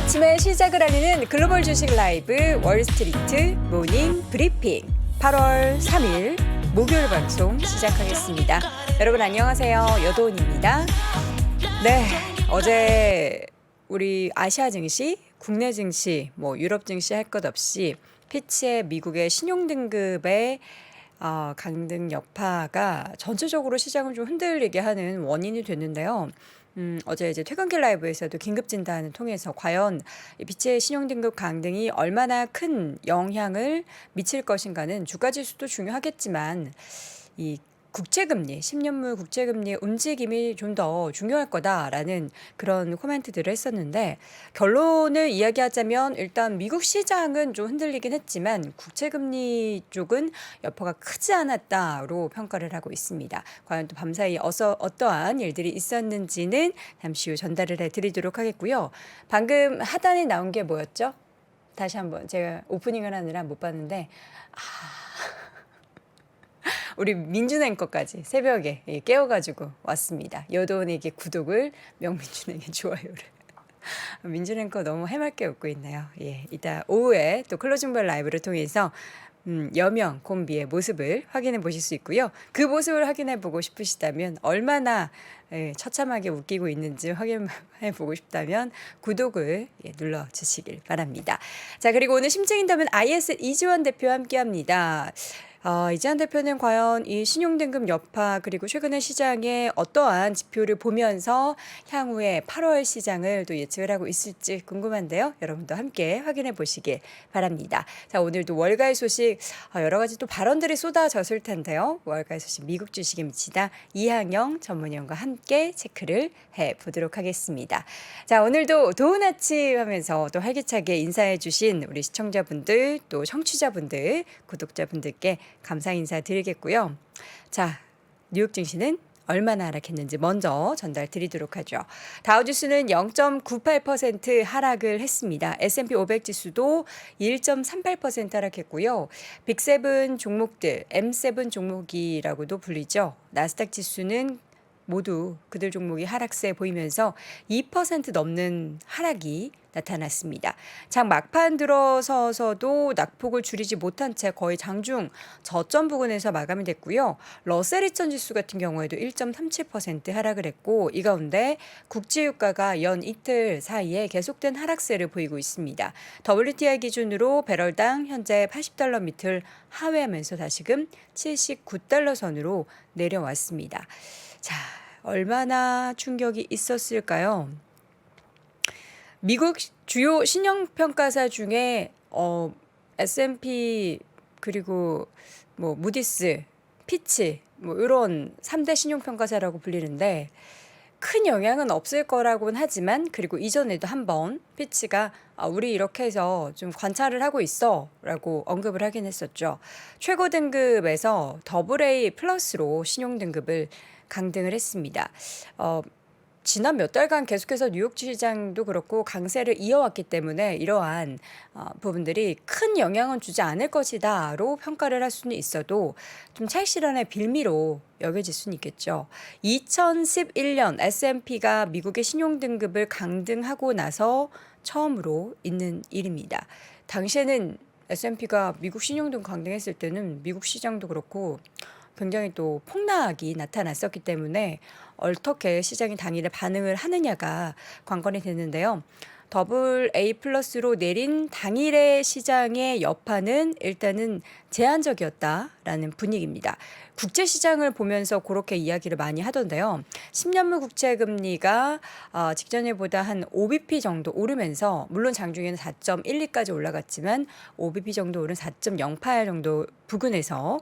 아침의 시작을 알리는 글로벌 주식 라이브 월스트리트 모닝 브리핑 8월 3일 목요일 방송 시작하겠습니다. 여러분 안녕하세요. 여도은입니다. 네, 어제 우리 아시아 증시, 국내 증시, 유럽 증시 할 것 없이 피치의 미국의 신용등급의 강등 여파가 전체적으로 시장을 좀 흔들리게 하는 원인이 됐는데요. 어제 이제 퇴근길 라이브에서도 긴급 진단을 통해서 과연 이 피치의 신용등급 강등이 얼마나 큰 영향을 미칠 것인가는 주가 지수도 중요하겠지만 이 국채금리, 10년물 국채금리의 움직임이 좀 더 중요할 거다라는 그런 코멘트들을 했었는데 결론을 이야기하자면 일단 미국 시장은 좀 흔들리긴 했지만 국채금리 쪽은 여파가 크지 않았다로 평가를 하고 있습니다. 과연 또 밤사이 어떠한 일들이 있었는지는 잠시 후 전달을 해드리도록 하겠고요. 방금 하단에 나온 게 뭐였죠? 다시 한번 제가 오프닝을 하느라 못 봤는데 우리 민준 앵커까지 새벽에 깨워가지고 왔습니다. 여도원에게 구독을, 명민준에게 좋아요를. 민준 앵커 너무 해맑게 웃고 있네요. 이따 오후에 또 클로징벨 라이브를 통해서 여명 콤비의 모습을 확인해 보실 수 있고요. 그 모습을 확인해 보고 싶으시다면 얼마나 처참하게 웃기고 있는지 확인해 보고 싶다면 구독을 눌러 주시길 바랍니다. 자, 그리고 오늘 심층인터뷰는 IS 이지원 대표와 함께합니다. 이지원 대표는 과연 이 신용등급 여파 그리고 최근의 시장에 어떠한 지표를 보면서 향후에 8월 시장을 또 예측을 하고 있을지 궁금한데요. 여러분도 함께 확인해 보시길 바랍니다. 자, 오늘도 월가의 소식 여러 가지 또 발언들이 쏟아졌을 텐데요. 월가의 소식 미국 주식에 미치다 이항영 전문위원과 함께 체크를 해보도록 하겠습니다. 자, 오늘도 좋은 아침 하면서 또 활기차게 인사해 주신 우리 시청자분들 또 청취자분들 구독자분들께 감사 인사 드리겠고요. 자, 뉴욕 증시는 얼마나 하락했는지 먼저 전달 드리도록 하죠. 다우지수는 0.98% 하락을 했습니다. S&P 500 지수도 1.38% 하락했고요. 빅7 종목들, M7 종목이라고도 불리죠. 나스닥 지수는 모두 그들 종목이 하락세 보이면서 2% 넘는 하락이 나타났습니다. 장 막판 들어서서도 낙폭을 줄이지 못한 채 거의 장중 저점 부근에서 마감이 됐고요. 러셀 2000 지수 같은 경우에도 1.37% 하락을 했고 이 가운데 국제유가가 연 이틀 사이에 계속된 하락세를 보이고 있습니다. WTI 기준으로 배럴당 현재 $80 밑을 하회하면서 다시금 79달러 선으로 내려왔습니다. 자, 얼마나 충격이 있었을까요? 미국 주요 신용평가사 중에 S&P 그리고 무디스, 피치 이런 3대 신용평가사라고 불리는데 큰 영향은 없을 거라고는 하지만 그리고 이전에도 한번 피치가 우리 이렇게 해서 좀 관찰을 하고 있어 라고 언급을 하긴 했었죠. 최고 등급에서 AA 플러스로 신용등급을 강등을 했습니다. 지난 몇 달간 계속해서 뉴욕 시장도 그렇고 강세를 이어왔기 때문에 이러한 부분들이 큰 영향은 주지 않을 것이다로 평가를 할 수는 있어도 좀 차익 실현의 빌미로 여겨질 수는 있겠죠. 2011년 S&P가 미국의 신용등급을 강등하고 나서 처음으로 있는 일입니다. 당시에는 S&P가 미국 신용등급 강등했을 때는 미국 시장도 그렇고 굉장히 또 폭락이 나타났었기 때문에 어떻게 시장이 당일에 반응을 하느냐가 관건이 됐는데요. AA 플러스로 내린 당일의 시장의 여파는 일단은 제한적이었다라는 분위기입니다. 국제시장을 보면서 그렇게 이야기를 많이 하던데요. 10년물 국채금리가 직전일보다 한 5bp 정도 오르면서 물론 장중에는 4.12까지 올라갔지만 5bp 정도 오른 4.08 정도 부근에서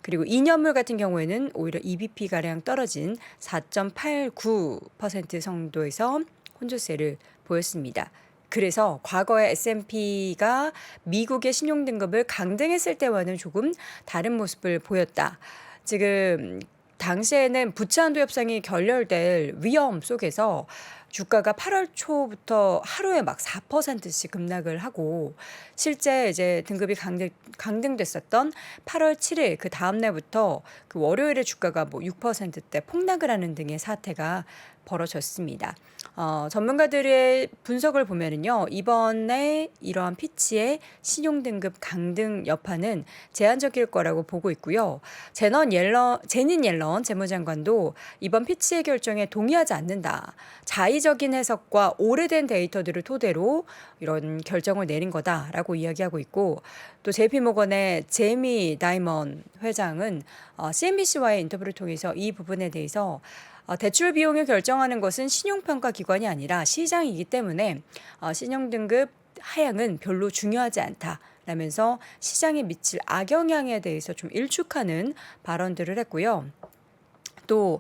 그리고 2년물 같은 경우에는 오히려 2bp가량 떨어진 4.89% 정도에서 혼조세를 보였습니다. 그래서 과거에 S&P가 미국의 신용등급을 강등했을 때와는 조금 다른 모습을 보였다. 지금 당시에는 부채한도 협상이 결렬될 위험 속에서 주가가 8월 초부터 하루에 막 4%씩 급락을 하고 실제 이제 등급이 강등됐었던 8월 7일 그 다음 날부터 그 월요일에 주가가 6%대 폭락을 하는 등의 사태가 벌어졌습니다. 전문가들의 분석을 보면은요, 이번에 이러한 피치의 신용등급 강등 여파는 제한적일 거라고 보고 있고요. 제닌 옐런 재무장관도 이번 피치의 결정에 동의하지 않는다. 자의적인 해석과 오래된 데이터들을 토대로 이런 결정을 내린 거다라고 이야기하고 있고, 또 JP모건의 제이미 다이먼 회장은 CNBC와의 인터뷰를 통해서 이 부분에 대해서 대출 비용을 결정하는 것은 신용평가 기관이 아니라 시장이기 때문에 신용등급 하향은 별로 중요하지 않다. 라면서 시장에 미칠 악영향에 대해서 좀 일축하는 발언들을 했고요. 또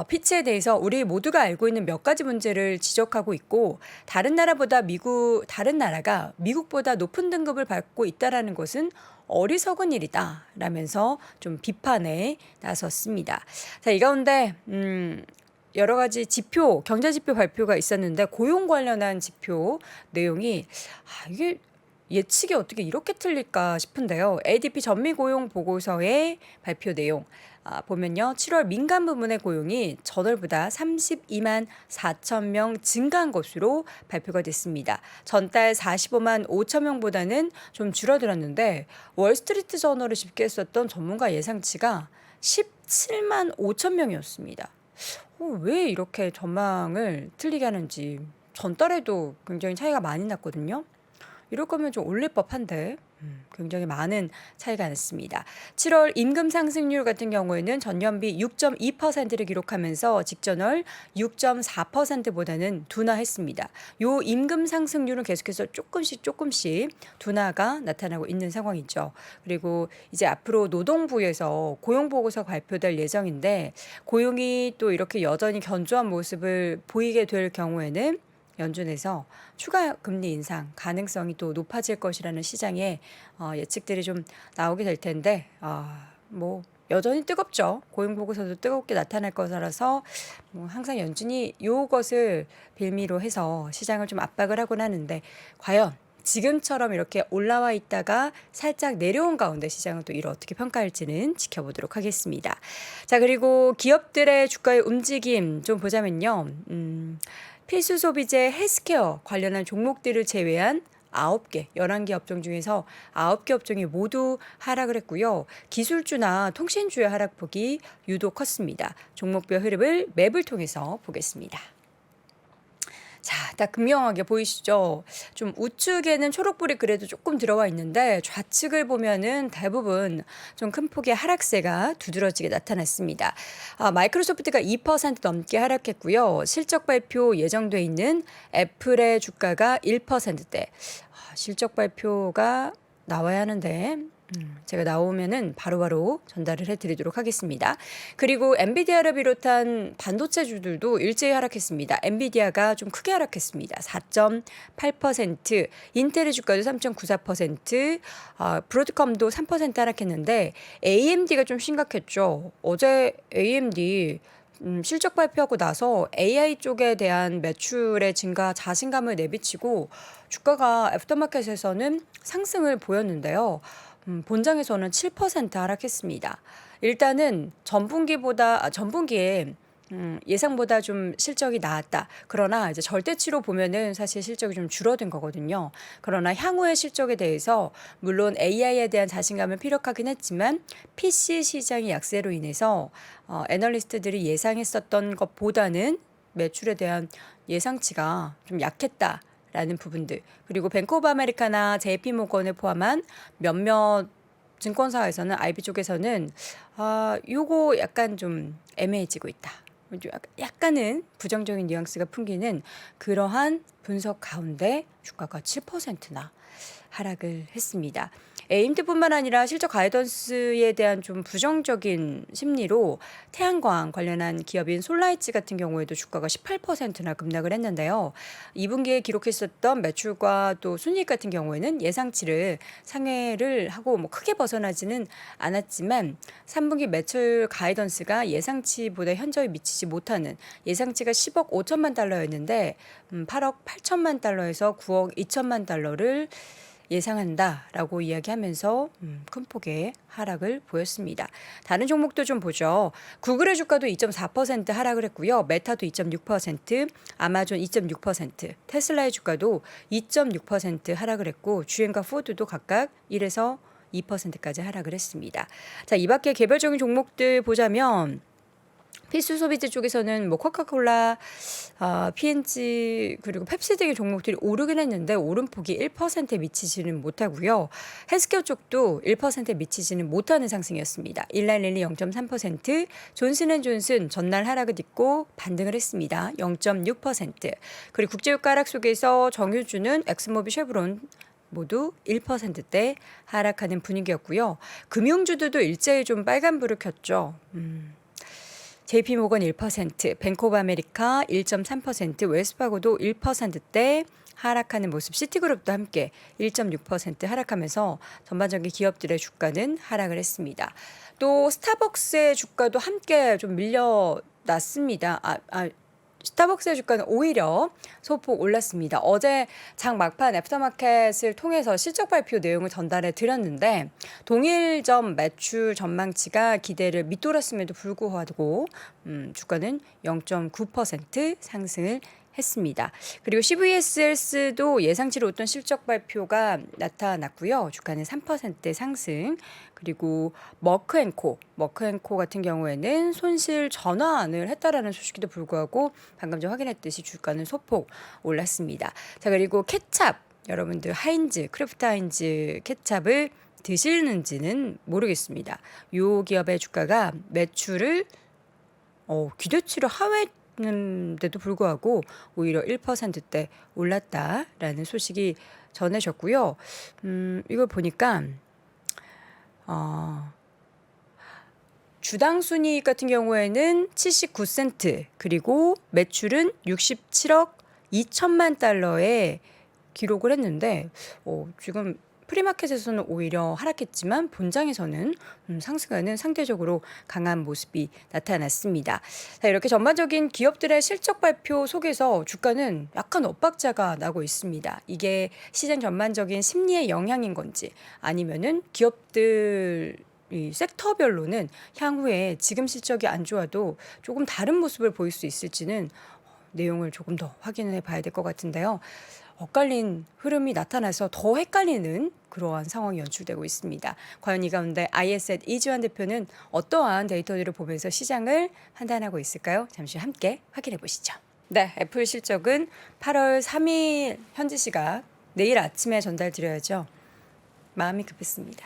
피치에 대해서 우리 모두가 알고 있는 몇 가지 문제를 지적하고 있고, 다른 나라가 미국보다 높은 등급을 받고 있다라는 것은 어리석은 일이다 라면서 좀 비판에 나섰습니다. 자, 이 가운데 여러 가지 지표, 경제 지표 발표가 있었는데 고용 관련한 지표 내용이 이게 예측이 어떻게 이렇게 틀릴까 싶은데요. ADP 전미 고용 보고서의 발표 내용 보면요. 7월 민간 부문의 고용이 전월보다 32만 4천 명 증가한 것으로 발표가 됐습니다. 전달 45만 5천 명보다는 좀 줄어들었는데 월스트리트 저널을 집계했었던 전문가 예상치가 17만 5천 명이었습니다. 왜 이렇게 전망을 틀리게 하는지, 전달에도 굉장히 차이가 많이 났거든요. 이럴 거면 좀 올릴 법한데 굉장히 많은 차이가 났습니다. 7월 임금 상승률 같은 경우에는 전년비 6.2%를 기록하면서 직전월 6.4%보다는 둔화했습니다. 요 임금 상승률은 계속해서 조금씩 둔화가 나타나고 있는 상황이죠. 그리고 이제 앞으로 노동부에서 고용보고서 발표될 예정인데, 고용이 또 이렇게 여전히 견조한 모습을 보이게 될 경우에는 연준에서 추가 금리 인상 가능성이 또 높아질 것이라는 시장의 예측들이 좀 나오게 될 텐데, 뭐 여전히 뜨겁죠. 고용 보고서도 뜨겁게 나타날 거라서 뭐 항상 연준이 이것을 빌미로 해서 시장을 좀 압박을 하곤 하는데, 과연 지금처럼 이렇게 올라와 있다가 살짝 내려온 가운데 시장은 또 이를 어떻게 평가할지는 지켜보도록 하겠습니다. 자, 그리고 기업들의 주가의 움직임 좀 보자면요. 필수 소비재 헬스케어 관련한 종목들을 제외한 9개, 11개 업종 중에서 9개 업종이 모두 하락을 했고요. 기술주나 통신주의 하락폭이 유독 컸습니다. 종목별 흐름을 맵을 통해서 보겠습니다. 자, 딱 극명하게 보이시죠? 좀 우측에는 초록불이 그래도 조금 들어와 있는데, 좌측을 보면은 대부분 좀 큰 폭의 하락세가 두드러지게 나타났습니다. 마이크로소프트가 2% 넘게 하락했고요. 실적 발표 예정돼 있는 애플의 주가가 1%대. 실적 발표가 나와야 하는데 제가 나오면은 바로바로 전달을 해드리도록 하겠습니다. 그리고 엔비디아를 비롯한 반도체주들도 일제히 하락했습니다. 엔비디아가 좀 크게 하락했습니다. 4.8%, 인텔의 주가도 3.94%, 브로드컴도 3% 하락했는데 AMD가 좀 심각했죠. 어제 AMD 실적 발표하고 나서 AI 쪽에 대한 매출의 증가 자신감을 내비치고 주가가 애프터마켓에서는 상승을 보였는데요. 본장에서는 7% 하락했습니다. 일단은 전분기에 예상보다 좀 실적이 나았다. 그러나 이제 절대치로 보면은 사실 실적이 좀 줄어든 거거든요. 그러나 향후의 실적에 대해서 물론 AI에 대한 자신감을 피력하긴 했지만 PC 시장의 약세로 인해서 애널리스트들이 예상했었던 것보다는 매출에 대한 예상치가 좀 약했다. 라는 부분들, 그리고 뱅크 오브 아메리카나 JP모건을 포함한 몇몇 증권사에서는 IB 쪽에서는 요거 약간 좀 애매해지고 있다. 약간은 부정적인 뉘앙스가 풍기는 그러한 분석 가운데 주가가 7%나 하락을 했습니다. AMD뿐만 아니라 실적 가이던스에 대한 좀 부정적인 심리로 태양광 관련한 기업인 솔라이츠 같은 경우에도 주가가 18%나 급락을 했는데요. 2분기에 기록했었던 매출과 또 순이익 같은 경우에는 예상치를 상회를 하고 뭐 크게 벗어나지는 않았지만 3분기 매출 가이던스가 예상치보다 현저히 미치지 못하는, 예상치가 10억 5천만 달러였는데 8억 8천만 달러에서 9억 2천만 달러를 예상한다라고 이야기하면서 큰 폭의 하락을 보였습니다. 다른 종목도 좀 보죠. 구글의 주가도 2.4% 하락을 했고요. 메타도 2.6%, 아마존 2.6%, 테슬라의 주가도 2.6% 하락을 했고 GM과 포드도 각각 1에서 2%까지 하락을 했습니다. 자, 이 밖에 개별적인 종목들 보자면 필수 소비재 쪽에서는 뭐 코카콜라, P&G 그리고 펩시 등의 종목들이 오르긴 했는데 오름폭이 1%에 미치지는 못하고요. 헬스케어 쪽도 1%에 미치지는 못하는 상승이었습니다. 일라일리 0.3%, 존슨앤존슨 전날 하락을 딛고 반등을 했습니다. 0.6%. 그리고 국제유가 하락 속에서 정유주는 엑스모빌, 쉐브론 모두 1%대 하락하는 분위기였고요. 금융주들도 일제히 좀 빨간불을 켰죠. JP모건 1%, 뱅크 오브 아메리카 1.3%, 웰스파고도 1%대 하락하는 모습, 시티그룹도 함께 1.6% 하락하면서 전반적인 기업들의 주가는 하락을 했습니다. 또 스타벅스의 주가도 함께 좀 밀려났습니다. 스타벅스의 주가는 오히려 소폭 올랐습니다. 어제 장 막판 애프터마켓을 통해서 실적 발표 내용을 전달해 드렸는데 동일점 매출 전망치가 기대를 밑돌았음에도 불구하고 주가는 0.9% 상승을 했습니다. 그리고 CVS도 예상치로 어떤 실적 발표가 나타났고요. 주가는 3% 상승. 그리고 머크앤코 같은 경우에는 손실 전환을 했다라는 소식에도 불구하고 방금 전 확인했듯이 주가는 소폭 올랐습니다. 자, 그리고 케찹 여러분들 크래프트 하인즈 케찹을 드시는지는 모르겠습니다. 이 기업의 주가가 매출을 기대치를 하회했는데도 불구하고 오히려 1%대 올랐다라는 소식이 전해졌고요. 이걸 보니까 주당 순이익 같은 경우에는 79센트 그리고 매출은 67억 2천만 달러에 기록을 했는데 지금 프리마켓에서는 오히려 하락했지만 본장에서는 상승하는 상대적으로 강한 모습이 나타났습니다. 자, 이렇게 전반적인 기업들의 실적 발표 속에서 주가는 약간 엇박자가 나고 있습니다. 이게 시장 전반적인 심리의 영향인 건지 아니면은 기업들 이 섹터별로는 향후에 지금 실적이 안 좋아도 조금 다른 모습을 보일 수 있을지는 내용을 조금 더 확인해 봐야 될 것 같은데요. 엇갈린 흐름이 나타나서 더 헷갈리는 그러한 상황이 연출되고 있습니다. 과연 이 가운데 IS의 이주환 대표는 어떠한 데이터들을 보면서 시장을 판단하고 있을까요? 잠시 함께 확인해 보시죠. 네, 애플 실적은 8월 3일 현지 시각 내일 아침에 전달드려야죠. 마음이 급했습니다.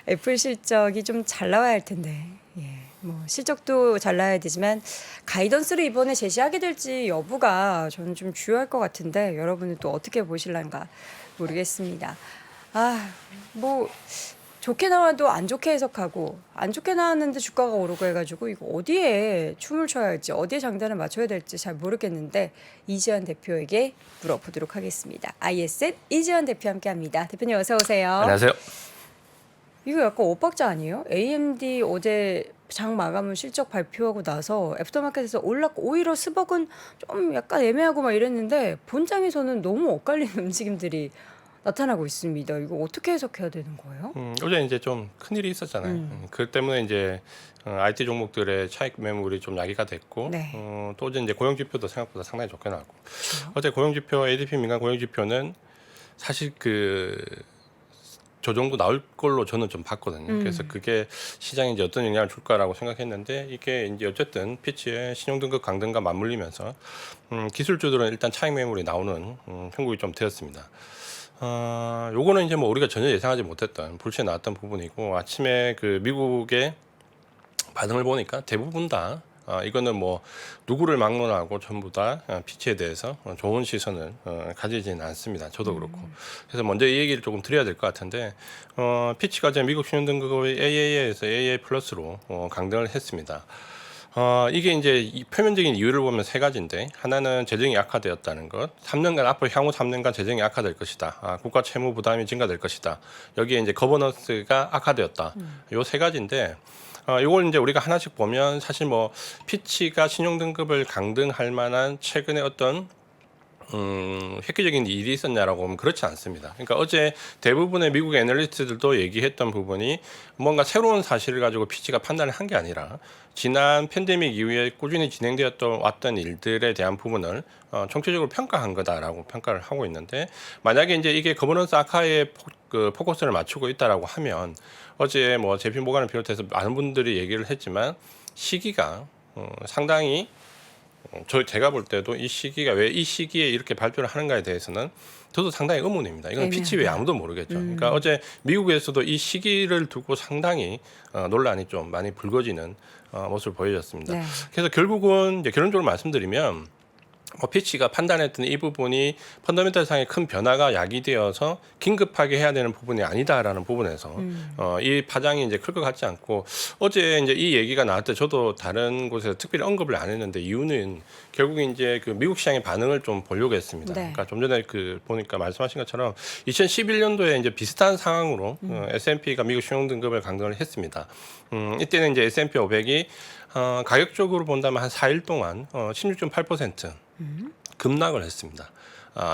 애플 실적이 좀 잘 나와야 할 텐데. 뭐 실적도 잘 나야 되지만 가이던스를 이번에 제시하게 될지 여부가 저는 좀 주요할 것 같은데 여러분은 또 어떻게 보실란가 모르겠습니다. 뭐 좋게 나와도 안 좋게 해석하고 안 좋게 나왔는데 주가가 오르고 해가지고 이거 어디에 춤을 춰야 할지 어디에 장단을 맞춰야 될지 잘 모르겠는데 이지환 대표에게 물어보도록 하겠습니다. IS의 이지환 대표 함께합니다. 대표님 어서 오세요. 안녕하세요. 이거 약간 엇박자 아니에요? AMD 어제 장 마감은 실적 발표하고 나서 애프터마켓에서 올랐고 오히려 스벅은 좀 약간 애매하고 막 이랬는데 본장에서는 너무 엇갈리는 움직임들이 나타나고 있습니다. 이거 어떻게 해석해야 되는 거예요? 어제 이제 좀 큰일이 있었잖아요. 그 때문에 이제 IT 종목들의 차익 매물이 좀 야기가 됐고 네. 또 어제 이제 고용 지표도 생각보다 상당히 좋게 나왔고 그렇죠. 어제 고용 지표 ADP 민간 고용 지표는 사실 저 정도 나올 걸로 저는 좀 봤거든요. 그래서 그게 시장에 이제 어떤 영향을 줄까라고 생각했는데 이게 이제 어쨌든 피치의 신용등급 강등과 맞물리면서 기술주들은 일단 차익 매물이 나오는 형국이 좀 되었습니다. 요거는 이제 뭐 우리가 전혀 예상하지 못했던 불시에 나왔던 부분이고 아침에 그 미국의 반응을 보니까 대부분 다 이거는 뭐 누구를 막론하고 전부 다 피치에 대해서 좋은 시선을 가지지는 않습니다. 저도 그렇고. 그래서 먼저 이 얘기를 조금 드려야 될 것 같은데 피치가 이제 미국 신용등급의 AA에서 AA 플러스로 강등을 했습니다. 이게 이제 이 표면적인 이유를 보면 세 가지인데 하나는 재정이 악화되었다는 것, 3년간 앞으로 향후 3년간 재정이 악화될 것이다. 국가 채무 부담이 증가될 것이다. 여기에 이제 거버넌스가 악화되었다. 요 세 가지인데 이걸 이제 우리가 하나씩 보면 사실 뭐 피치가 신용등급을 강등할 만한 최근에 어떤 획기적인 일이 있었냐라고 하면 그렇지 않습니다. 그러니까 어제 대부분의 미국 애널리스트들도 얘기했던 부분이 뭔가 새로운 사실을 가지고 피치가 판단을 한 게 아니라 지난 팬데믹 이후에 꾸준히 진행되었던 왔던 일들에 대한 부분을 총체적으로 평가한 거다라고 평가를 하고 있는데, 만약에 이제 이게 거버넌스 악화에 포커스를 맞추고 있다라고 하면 어제 뭐 JP 모간을 비롯해서 많은 분들이 얘기를 했지만 시기가 상당히 제가 볼 때도 이 시기가 왜 이 시기에 이렇게 발표를 하는가에 대해서는 저도 상당히 의문입니다. 이건 피치 외에 아무도 모르겠죠. 그러니까 어제 미국에서도 이 시기를 두고 상당히 논란이 좀 많이 불거지는 모습을 보여줬습니다. 네. 그래서 결국은 이제 결론적으로 말씀드리면 피치가 판단했던 이 부분이 펀더멘탈 상의 큰 변화가 야기되어서 긴급하게 해야 되는 부분이 아니다라는 부분에서 이 파장이 이제 클 것 같지 않고, 어제 이제 이 얘기가 나올 때 저도 다른 곳에서 특별히 언급을 안 했는데 이유는 결국 이제 그 미국 시장의 반응을 좀 보려고 했습니다. 네. 그러니까 좀 전에 그 보니까 말씀하신 것처럼 2011년도에 이제 비슷한 상황으로 S&P가 미국 신용 등급을 강등을 했습니다. 이때는 이제 S&P 500이 가격적으로 본다면 한 4일 동안 16.8% 급락을 했습니다.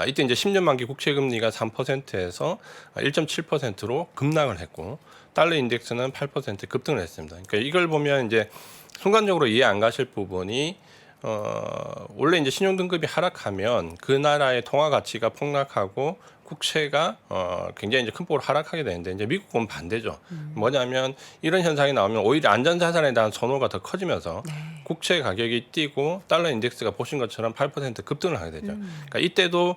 이때 이제 10년 만기 국채 금리가 3%에서 1.7%로 급락을 했고, 달러 인덱스는 8% 급등을 했습니다. 그러니까 이걸 보면 이제 순간적으로 이해 안 가실 부분이 원래 이제 신용 등급이 하락하면 그 나라의 통화 가치가 폭락하고 국채가 굉장히 이제 큰 폭으로 하락하게 되는데, 이제 미국은 반대죠. 뭐냐면 이런 현상이 나오면 오히려 안전 자산에 대한 선호가 더 커지면서 네. 국채 가격이 뛰고 달러 인덱스가 보신 것처럼 8% 급등을 하게 되죠. 그러니까 이때도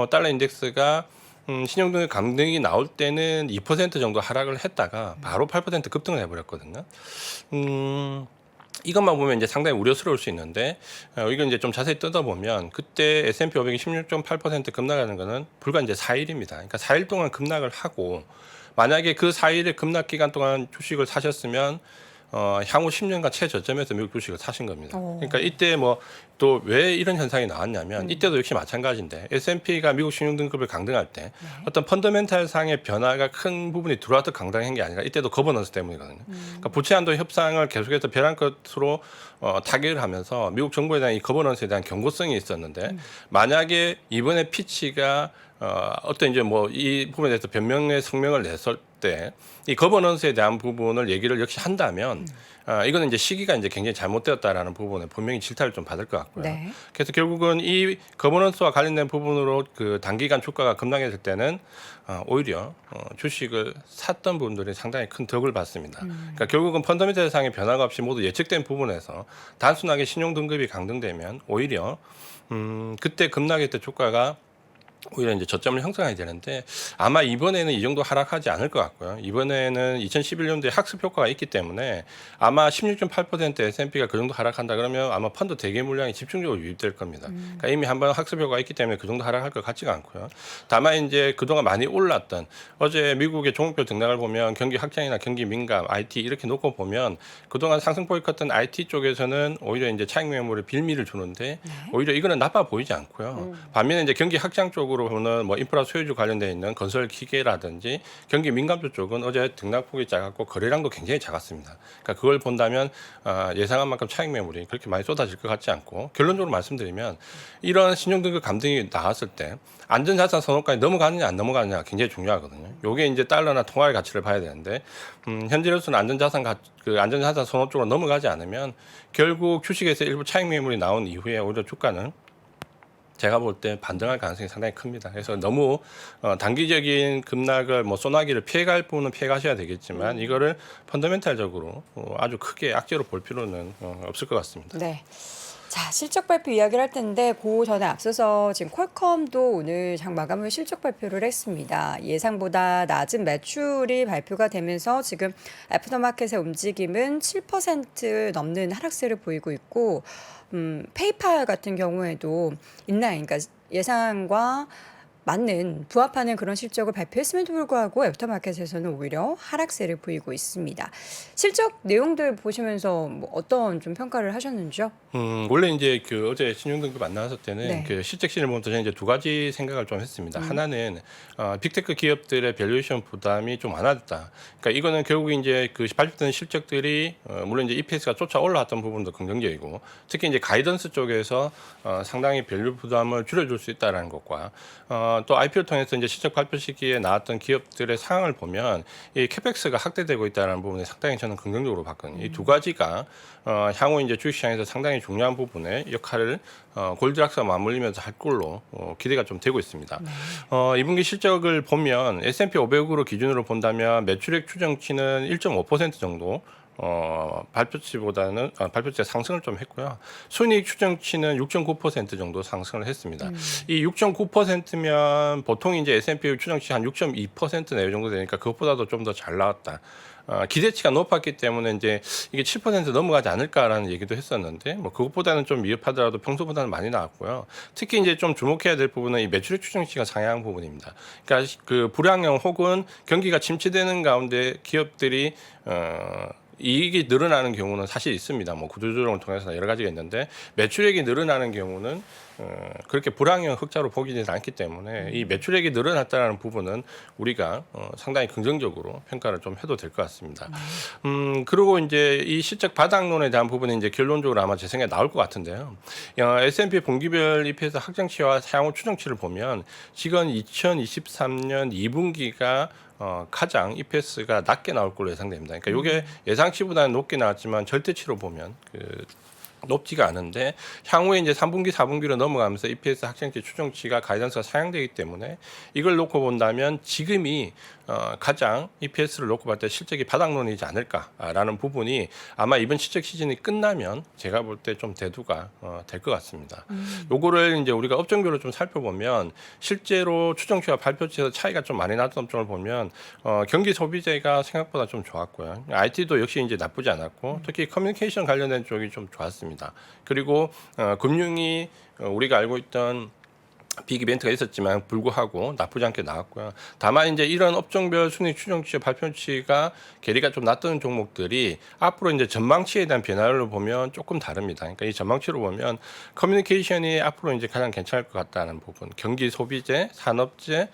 달러 인덱스가 신용등급 감등이 나올 때는 2% 정도 하락을 했다가 바로 8% 급등을 해버렸거든요. 이것만 보면 이제 상당히 우려스러울 수 있는데, 이건 이제 좀 자세히 뜯어보면 그때 S&P 500이 16.8% 급락하는 거는 불과 이제 4일입니다. 그러니까 4일 동안 급락을 하고, 만약에 그 4일의 급락 기간 동안 주식을 사셨으면 향후 10년간 최저점에서 미국 주식을 사신 겁니다. 그러니까 이때 뭐 또 왜 이런 현상이 나왔냐면 이때도 역시 마찬가지인데, S&P가 미국 신용등급을 강등할 때 어떤 펀더멘탈 상의 변화가 큰 부분이 들어와서 강등한 게 아니라 이때도 거버넌스 때문이거든요. 그러니까 부채 한도 협상을 계속해서 벼랑 끝으로 타결을 하면서 미국 정부에 대한 이 거버넌스에 대한 경고성이 있었는데, 만약에 이번에 피치가 어떤 이제 뭐 이 부분에 대해서 변명의 성명을 냈을 때 이 거버넌스에 대한 부분을 얘기를 역시 한다면 이거는 이제 시기가 이제 굉장히 잘못되었다라는 부분에 분명히 질타를 좀 받을 것 같고요. 네. 그래서 결국은 이 거버넌스와 관련된 부분으로 그 단기간 주가가 급락했을 때는 오히려 주식을 샀던 분들이 상당히 큰 덕을 받습니다. 그러니까 결국은 펀더멘탈 상의 변화가 없이 모두 예측된 부분에서 단순하게 신용 등급이 강등되면 오히려 그때 급락했던 주가가 오히려 이제 저점을 형성해야 되는데, 아마 이번에는 이 정도 하락하지 않을 것 같고요. 이번에는 2011년도에 학습 효과가 있기 때문에 아마 16.8% S&P가 그 정도 하락한다 그러면 아마 펀드 대개 물량이 집중적으로 유입될 겁니다. 그러니까 이미 한번 학습 효과가 있기 때문에 그 정도 하락할 것 같지가 않고요. 다만 이제 그동안 많이 올랐던 어제 미국의 종목별 등락을 보면 경기 확장이나 경기 민감, IT 이렇게 놓고 보면 그동안 상승폭이 컸던 IT 쪽에서는 오히려 이제 차익 매물에 빌미를 주는데 오히려 이거는 나빠 보이지 않고요. 반면에 이제 경기 확장 쪽으로 보면 뭐 인프라 소유주 관련돼 있는 건설 기계라든지 경기 민감주 쪽은 어제 등락폭이 작았고 거래량도 굉장히 작았습니다. 그러니까 그걸 본다면 예상한 만큼 차익 매물이 그렇게 많이 쏟아질 것 같지 않고, 결론적으로 말씀드리면 이런 신용등급 감등이 나왔을 때 안전자산 선호까지 넘어가느냐 안 넘어가느냐가 굉장히 중요하거든요. 요게 이제 달러나 통화의 가치를 봐야 되는데, 현재로서는 안전자산 선호 쪽으로 넘어가지 않으면 결국 주식에서 일부 차익 매물이 나온 이후에 오히려 주가는 제가 볼 때 반등할 가능성이 상당히 큽니다. 그래서 너무 단기적인 급락을 뭐 소나기를 피해갈 부분은 피해가셔야 되겠지만 이거를 펀더멘탈적으로 아주 크게 악재로 볼 필요는 없을 것 같습니다. 네. 자, 실적 발표 이야기를 할 텐데 그 전에 앞서서 지금 퀄컴도 오늘 장 마감 후 실적 발표를 했습니다. 예상보다 낮은 매출이 발표가 되면서 지금 애프터마켓의 움직임은 7% 넘는 하락세를 보이고 있고, 페이팔 같은 경우에도 인라인, 그러니까 예상과 맞는 부합하는 그런 실적을 발표했음에도 불구하고 애프터마켓에서는 오히려 하락세를 보이고 있습니다. 실적 내용들 보시면서 뭐 어떤 좀 평가를 하셨는지요? 원래 이제 그 어제 신용등급 안 나왔을 때는 네. 그 실적 시즌을 보면서 저는 이제 두 가지 생각을 좀 했습니다. 하나는 빅테크 기업들의 밸류에이션 부담이 좀 완화됐다. 그러니까 이거는 결국 이제 그 발표된 실적들이 물론 이제 EPS가 쫓아 올라왔던 부분도 긍정적이고, 특히 이제 가이던스 쪽에서 상당히 밸류 부담을 줄여줄 수 있다라는 것과 또 IPO를 통해서 이제 실적 발표 시기에 나왔던 기업들의 상황을 보면 이 캐펙스가 확대되고 있다는 부분에 상당히 저는 긍정적으로 봤거든요. 이 두 가지가 향후 이제 주식시장에서 상당히 중요한 부분의 역할을 골드락스와 맞물리면서 할 걸로 기대가 좀 되고 있습니다. 2분기 실적을 보면 S&P 500으로 기준으로 본다면 매출액 추정치는 1.5% 정도 발표치가 상승을 좀 했고요. 순이익 추정치는 6.9% 정도 상승을 했습니다. 이 6.9%면 보통 이제 S&P 추정치 한 6.2% 내외 정도 되니까 그것보다도 좀 더 잘 나왔다. 기대치가 높았기 때문에 이제 이게 7% 넘어가지 않을까라는 얘기도 했었는데, 뭐 그것보다는 좀 미흡하더라도 평소보다는 많이 나왔고요. 특히 이제 좀 주목해야 될 부분은 이 매출액 추정치가 상향 부분입니다. 그러니까 그 불황형 혹은 경기가 침체되는 가운데 기업들이 이익이 늘어나는 경우는 사실 있습니다. 뭐 구조조정을 통해서 여러 가지가 있는데, 매출액이 늘어나는 경우는 그렇게 불황형 흑자로 보기는 않기 때문에 이 매출액이 늘어났다는 부분은 우리가 상당히 긍정적으로 평가를 좀 해도 될 것 같습니다. 그리고 이제 이 실적 바닥론에 대한 부분은 이제 결론적으로 아마 제 생각에 나올 것 같은데요. S&P 분기별 EPS 확정치와 향후 추정치를 보면 지금 2023년 2분기가 가장 EPS가 낮게 나올 걸로 예상됩니다. 그러니까 이게 예상치보다는 높게 나왔지만 절대치로 보면 높지가 않은데, 향후에 이제 3분기, 4분기로 넘어가면서 EPS 확정치 추정치가 가이던스가 상향되기 때문에 이걸 놓고 본다면 지금이 가장 EPS를 놓고 봤을 때 실적이 바닥론이지 않을까라는 부분이 아마 이번 실적 시즌이 끝나면 제가 볼 때 좀 대두가 될 것 같습니다. 요거를 이제 우리가 업종별로 좀 살펴보면 실제로 추정치와 발표치에서 차이가 좀 많이 났던 업종을 보면 경기 소비재가 생각보다 좀 좋았고요. IT도 역시 이제 나쁘지 않았고, 특히 커뮤니케이션 관련된 쪽이 좀 좋았습니다. 그리고 금융이 우리가 알고 있던 빅 이벤트가 있었지만 불구하고 나쁘지 않게 나왔고요. 다만 이제 이런 업종별 순위 추정치, 발표치가 괴리가 좀 났던 종목들이 앞으로 이제 전망치에 대한 변화를 보면 조금 다릅니다. 그러니까 이 전망치로 보면 커뮤니케이션이 앞으로 이제 가장 괜찮을 것 같다는 부분, 경기 소비재, 산업재,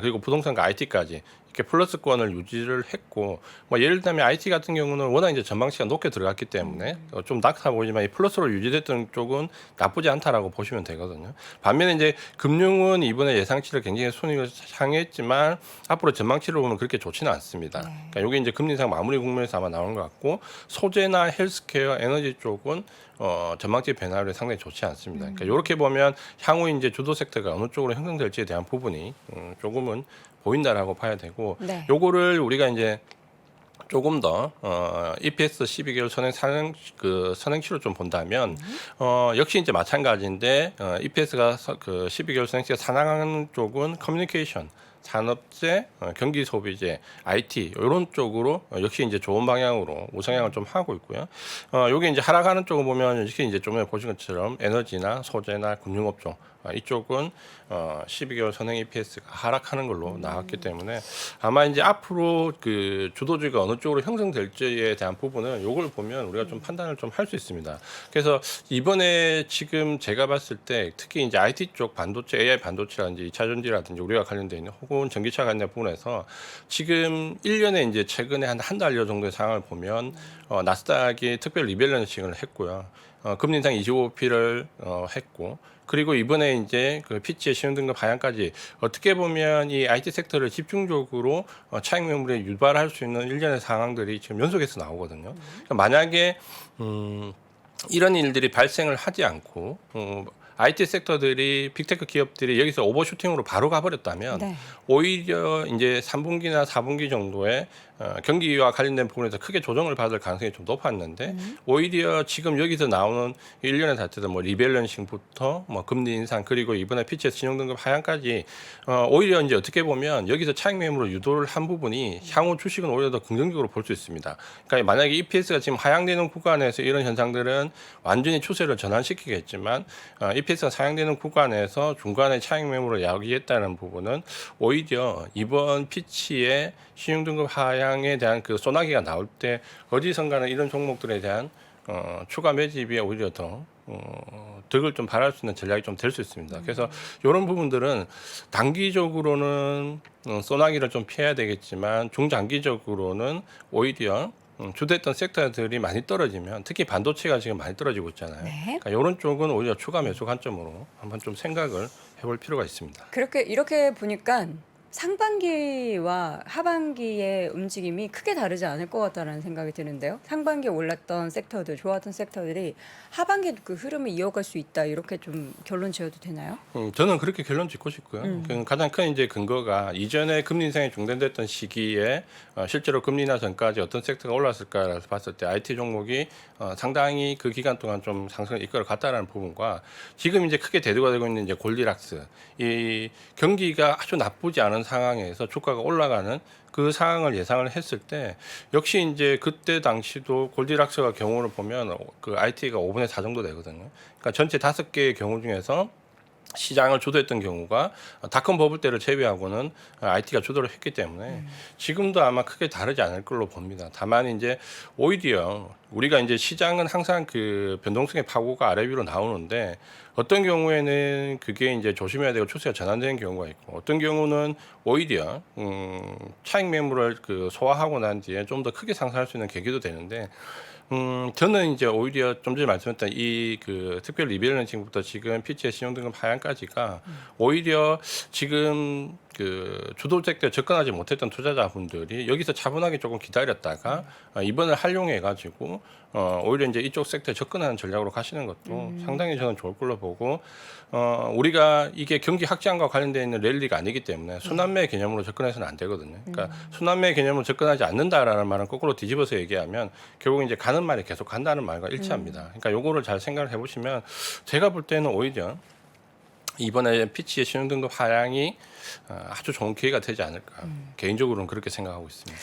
그리고 부동산과 IT까지 이렇게 플러스권을 유지를 했고, 뭐 예를 들면 IT 같은 경우는 워낙 이제 전망치가 높게 들어갔기 때문에 좀 낙타 보이지만 이 플러스로 유지됐던 쪽은 나쁘지 않다라고 보시면 되거든요. 반면에 이제 금융은 이번에 예상치를 굉장히 손익을 향했지만 앞으로 전망치를 보면 그렇게 좋지는 않습니다. 그러니까 이게 이제 금리 인상 마무리 국면에서 아마 나오는 것 같고, 소재나 헬스케어, 에너지 쪽은 전망치 변화를 상당히 좋지 않습니다. 그러니까 이렇게 보면 향후 이제 주도 섹터가 어느 쪽으로 형성될지에 대한 부분이 조금은 보인다라고 봐야 되고, 네. 요거를 우리가 이제 조금 더 EPS 12개월 선행치로 좀 본다면 역시 이제 마찬가지인데 EPS가 그 12개월 선행치가 상향하는 쪽은 커뮤니케이션, 산업재, 경기 소비재, IT 이런 쪽으로 역시 이제 좋은 방향으로 우상향을 좀 하고 있고요. 여기 이제 하락하는 쪽을 보면 이렇게 이제 좀 보신 것처럼 에너지나 소재나 금융업종 이쪽은 12개월 선행 EPS가 하락하는 걸로 나왔기 때문에 아마 이제 앞으로 그 주도주가 어느 쪽으로 형성될지에 대한 부분은 요걸 보면 우리가 좀 판단을 좀 할 수 있습니다. 그래서 이번에 지금 제가 봤을 때 특히 이제 IT 쪽 반도체, AI 반도체라든지 2차 전지라든지 우리가 관련돼 있는 혹은 전기차 관련 부분에서 지금 1년에 이제 최근에 한 달여 정도의 상황을 보면 나스닥이 특별 리밸런싱을 했고요. 금리 인상 25p를 했고, 그리고 이번에 이제 그 피치의 신용등급 하향까지 어떻게 보면 이 IT 섹터를 집중적으로 차익 매물에 유발할 수 있는 일련의 상황들이 지금 연속해서 나오거든요. 그러니까 만약에 이런 일들이 발생을 하지 않고 IT 섹터들이 빅테크 기업들이 여기서 오버슈팅으로 바로 가버렸다면 네. 오히려 이제 3분기나 4분기 정도에 경기와 관련된 부분에서 크게 조정을 받을 가능성이 좀 높았는데 오히려 지금 여기서 나오는 1년에 다트던 뭐 리밸런싱부터 뭐 금리 인상 그리고 이번에 피치에서 신용등급 하향까지 오히려 이제 어떻게 보면 여기서 차익 매물로 유도를 한 부분이 향후 주식은 오히려 더 긍정적으로 볼 수 있습니다. 그러니까 만약에 EPS가 지금 하향되는 구간에서 이런 현상들은 완전히 추세를 전환시키겠지만 EPS가 상향되는 구간에서 중간에 차익 매물을 야기했다는 부분은 오히려 이번 피치의 신용등급 하향에 대한 그 소나기가 나올 때 어디선가는 이런 종목들에 대한 추가 매집이 오히려 더 득을 좀 발할 수 있는 전략이 좀 될 수 있습니다. 그래서 이런 부분들은 단기적으로는 소나기를 좀 피해야 되겠지만 중장기적으로는 오히려 주도했던 섹터들이 많이 떨어지면 특히 반도체가 지금 많이 떨어지고 있잖아요. 네. 그러니까 이런 쪽은 오히려 추가 매수 관점으로 한번 좀 생각을 해볼 필요가 있습니다. 그렇게 이렇게 보니까 상반기와 하반기의 움직임이 크게 다르지 않을 것 같다는 생각이 드는데요. 상반기에 올랐던 섹터들, 좋았던 섹터들이 하반기에도 그 흐름을 이어갈 수 있다. 이렇게 좀 결론 지어도 되나요? 저는 그렇게 결론 짓고 싶고요. 그 가장 큰 이제 근거가 이전에 금리 인상이 중단됐던 시기에 실제로 금리 인하 전까지 어떤 섹터가 올랐을까를 봤을 때 IT 종목이 상당히 그 기간 동안 좀 상승을 이끌어 갔다라는 부분과 지금 이제 크게 대두가 되고 있는 이제 골디락스 이 경기가 아주 나쁘지 않은 상황에서 주가가 올라가는 그 상황을 예상을 했을 때 역시 이제 그때 당시도 골디락스가 경우를 보면 그 IT가 5분의 4 정도 되거든요. 그러니까 전체 5개의 경우 중에서 시장을 주도했던 경우가 닷컴 버블 때를 제외하고는 IT가 주도를 했기 때문에 지금도 아마 크게 다르지 않을 걸로 봅니다. 다만 이제 오히려 우리가 이제 시장은 항상 그 변동성의 파고가 아래 위로 나오는데 어떤 경우에는 그게 이제 조심해야 되고 추세가 전환되는 경우가 있고 어떤 경우는 오히려 차익 매물을 그 소화하고 난 뒤에 좀 더 크게 상승할 수 있는 계기도 되는데 저는 이제 오히려 좀 전에 말씀했던 이 그 특별 리밸런싱부터 지금 피치의 신용등급 하향까지가 오히려 지금 그 주도 섹터에 접근하지 못했던 투자자분들이 여기서 차분하게 조금 기다렸다가 이번을 활용해 가지고 오히려 이제 이쪽 섹터에 접근하는 전략으로 가시는 것도 상당히 저는 좋을 걸로 보고 우리가 이게 경기 확장과 관련되어 있는 랠리가 아니기 때문에 순환매 개념으로 접근해서는 안 되거든요. 그러니까 순환매 개념으로 접근하지 않는다라는 말은 거꾸로 뒤집어서 얘기하면 결국 이제 가는 말이 계속 간다는 말과 일치합니다. 그러니까 요거를 잘 생각을 해보시면 제가 볼 때는 오히려 이번에 피치의 신용등급 하향이 아주 좋은 기회가 되지 않을까 개인적으로는 그렇게 생각하고 있습니다.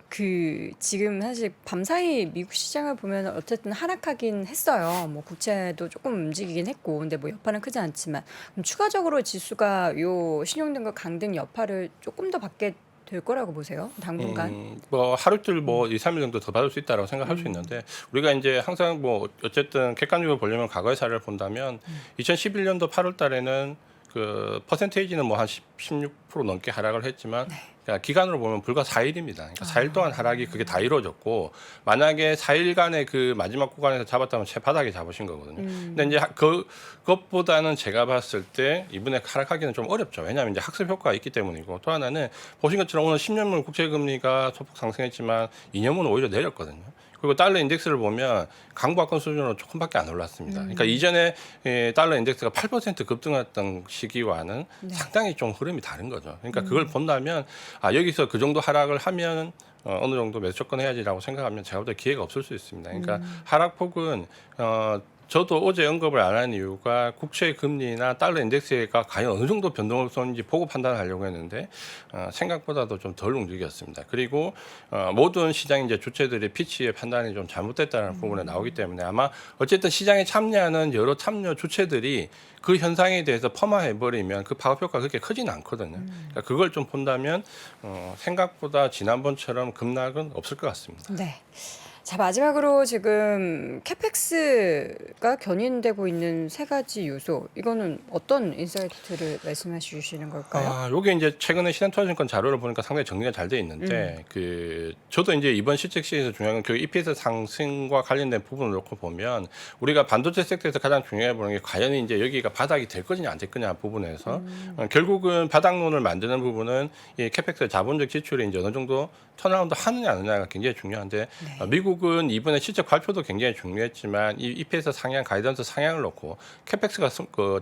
그 지금 사실 밤사이 미국 시장을 보면 어쨌든 하락하긴 했어요. 뭐 국채도 조금 움직이긴 했고, 근데 뭐 여파는 크지 않지만 그럼 추가적으로 지수가 요 신용등급 강등 여파를 조금 더 받게 될 거라고 보세요? 당분간? 뭐 하루 이틀 뭐 2, 3일 정도 더 받을 수 있다라고 생각할 수 있는데 우리가 이제 항상 뭐 어쨌든 객관적으로 보려면 과거의 사례를 본다면 2011년도 8월 달에는 그 퍼센테이지는 뭐 한 16% 넘게 하락을 했지만 그러니까 기간으로 보면 불과 4일입니다. 그러니까 4일 동안 하락이 그게 다 이루어졌고 만약에 4일간의 그 마지막 구간에서 잡았다면 최바닥에 잡으신 거거든요. 근데 이제 그것보다는 제가 봤을 때 이번에 하락하기는 좀 어렵죠. 왜냐하면 이제 학습 효과가 있기 때문이고 또 하나는 보신 것처럼 오늘 10년물 국채금리가 소폭 상승했지만 2년물은 오히려 내렸거든요. 그리고 달러 인덱스를 보면 강보합권 수준으로 조금밖에 안 올랐습니다. 그러니까 이전에 달러 인덱스가 8% 급등했던 시기와는 상당히 좀 흐름이 다른 거죠. 그러니까 그걸 본다면 여기서 그 정도 하락을 하면 어느 정도 매수 접근해야지라고 생각하면 제가 볼 때 기회가 없을 수 있습니다. 그러니까 하락폭은 저도 어제 언급을 안 한 이유가 국채 금리나 달러 인덱스가 과연 어느 정도 변동을 쏘는지 보고 판단하려고 했는데 생각보다도 좀 덜 움직였습니다. 그리고 모든 시장 이제 주체들의 피치의 판단이 좀 잘못됐다는 부분에 나오기 때문에 아마 어쨌든 시장에 참여하는 여러 참여 주체들이 그 현상에 대해서 폄하해버리면 그 파급 효과가 그렇게 크지는 않거든요. 그러니까 그걸 좀 본다면 생각보다 지난번처럼 급락은 없을 것 같습니다. 네. 자, 마지막으로 지금 캐펙스가 견인되고 있는 세 가지 요소, 이거는 어떤 인사이트를 말씀해 주시는 걸까요? 요게 이제 최근에 신한투자증권 자료를 보니까 상당히 정리가 잘 돼 있는데 저도 이제 이번 실적 시기에서 중요한 건 그 EPS 상승과 관련된 부분을 놓고 보면 우리가 반도체 섹터에서 가장 중요해 보는 게 과연 이제 여기가 바닥이 될 거냐 안 될 거냐 부분에서 결국은 바닥론을 만드는 부분은 이 캐펙스의 자본적 지출이 이제 어느 정도 턴어라운드 하느냐 안 하느냐가 굉장히 중요한데 미국 미국은 이번에 실적 발표도 굉장히 중요했지만 이 EPS 상향 가이던스 상향을 놓고 캐펙스가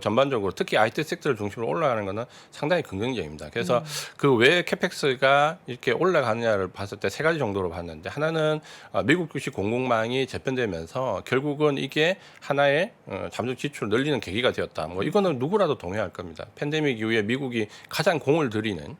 전반적으로 특히 IT 섹터를 중심으로 올라가는 것은 상당히 긍정적입니다. 그래서 그 왜 캐펙스가 이렇게 올라가느냐를 봤을 때 세 가지 정도로 봤는데 하나는 미국 주식 공급망이 재편되면서 결국은 이게 하나의 잠정 지출을 늘리는 계기가 되었다. 뭐 이거는 누구라도 동의할 겁니다. 팬데믹 이후에 미국이 가장 공을 들이는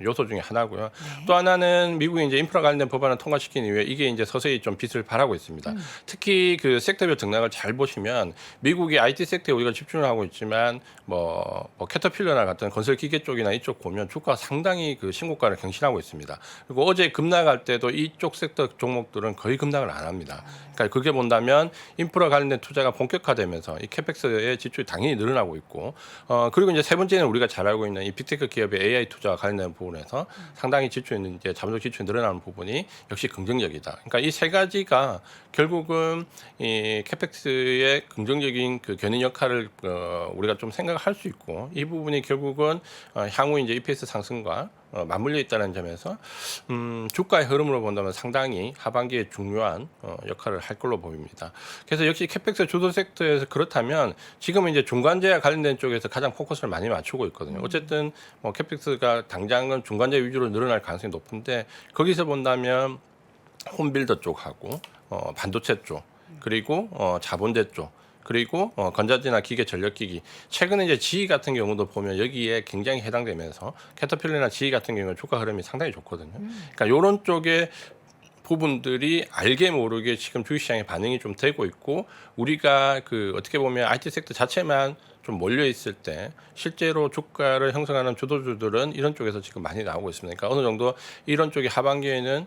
요소 중에 하나고요. 또 하나는 미국이 이제 인프라 관련된 법안을 통과시킨 이후에 이게 이제 서서히 좀 빛을 발하고 있습니다. 특히 그 섹터별 등락을 잘 보시면 미국의 IT 섹터에 우리가 집중을 하고 있지만 뭐 캐터필러나 같은 건설 기계 쪽이나 이쪽 보면 주가가 상당히 그 신고가를 경신하고 있습니다. 그리고 어제 급락할 때도 이쪽 섹터 종목들은 거의 급락을 안 합니다. 그러니까 그게 본다면 인프라 관련된 투자가 본격화되면서 이 캐펙스의 지출이 당연히 늘어나고 있고 그리고 이제 세 번째는 우리가 잘 알고 있는 이 빅테크 기업의 AI 투자와 관련된 부분에서 상당히 지출이 이제 잠정 지출이 늘어나는 부분이 역시 긍정적이다. 그러니까 이 세 가지가 결국은 이 캐펙스의 긍정적인 그 견인 역할을 우리가 좀 생각할 수 있고 이 부분이 결국은 향후 이제 EPS 상승과 맞물려 있다는 점에서 주가의 흐름으로 본다면 상당히 하반기에 중요한 역할을 할 걸로 보입니다. 그래서 역시 캐펙스 주도 섹터에서 그렇다면 지금은 이제 중간재와 관련된 쪽에서 가장 포커스를 많이 맞추고 있거든요. 어쨌든 뭐 캐펙스가 당장은 중간재 위주로 늘어날 가능성이 높은데 거기서 본다면 홈빌더 쪽하고 반도체 쪽 그리고 자본재 쪽 그리고 건자재나 기계 전력기기 최근에 이제 GE 같은 경우도 보면 여기에 굉장히 해당되면서 캐터필러나 GE 같은 경우는 주가 흐름이 상당히 좋거든요. 그러니까 이런 쪽에 부분들이 알게 모르게 지금 주식시장에 반응이 좀 되고 있고 우리가 그 어떻게 보면 IT 섹터 자체만 좀 몰려 있을 때 실제로 주가를 형성하는 주도주들은 이런 쪽에서 지금 많이 나오고 있습니다. 그러니까 어느 정도 이런 쪽이 하반기에는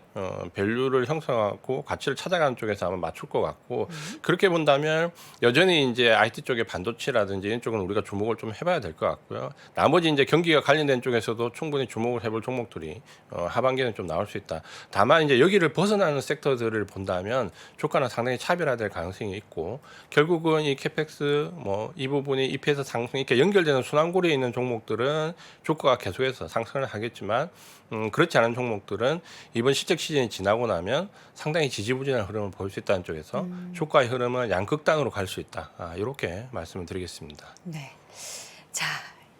밸류를 형성하고 가치를 찾아가는 쪽에서 아마 맞출 것 같고 그렇게 본다면 여전히 이제 IT 쪽의 반도체라든지 이런 쪽은 우리가 주목을 좀 해봐야 될 것 같고요. 나머지 이제 경기가 관련된 쪽에서도 충분히 주목을 해볼 종목들이 하반기에는 좀 나올 수 있다. 다만 이제 여기를 벗어나는 섹터들을 본다면 주가는 상당히 차별화될 가능성이 있고 결국은 이 캐펙스 뭐 이 부분이 EPS 상승 이렇게 연결되는 순환고리에 있는 종목들은 주가가 계속해서 상승을 하겠지만 그렇지 않은 종목들은 이번 실적 시즌이 지나고 나면 상당히 지지부진한 흐름을 보일 수 있다는 쪽에서 주가의 흐름은 양극단으로 갈 수 있다. 이렇게 말씀을 드리겠습니다. 네. 자,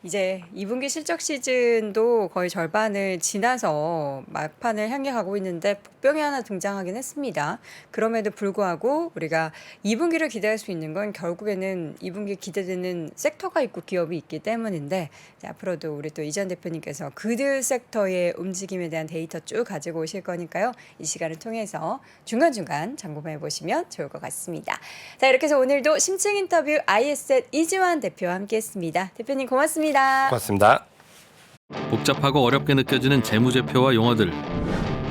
이제 2분기 실적 시즌도 거의 절반을 지나서 막판을 향해 가고 있는데 복병이 하나 등장하긴 했습니다. 그럼에도 불구하고 우리가 2분기를 기대할 수 있는 건 결국에는 2분기 기대되는 섹터가 있고 기업이 있기 때문인데 자, 앞으로도 우리 또 이전 대표님께서 그들 섹터의 움직임에 대한 데이터 쭉 가지고 오실 거니까요. 이 시간을 통해서 중간중간 점검해 보시면 좋을 것 같습니다. 자, 이렇게 해서 오늘도 심층 인터뷰 IS셋 이지환 대표와 함께했습니다. 대표님 고맙습니다. 고맙습니다. 복잡하고 어렵게 느껴지는 재무제표와 용어들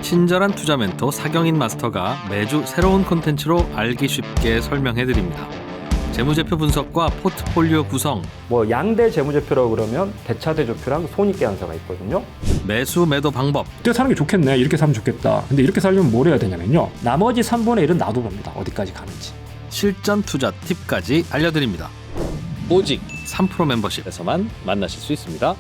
친절한 투자 멘토 사경인 마스터가 매주 새로운 콘텐츠로 알기 쉽게 설명해드립니다. 재무제표 분석과 포트폴리오 구성 뭐 양대 재무제표라고 그러면 대차대조표랑 손익계산서가 있거든요. 매수 매도 방법 이때 사는 게 좋겠네. 이렇게 사면 좋겠다. 근데 이렇게 살려면 뭘 해야 되냐면요. 나머지 3분의 1은 놔둬봅니다. 어디까지 가는지. 실전 투자 팁까지 알려드립니다. 오직 3프로 멤버십에서만 만나실 수 있습니다.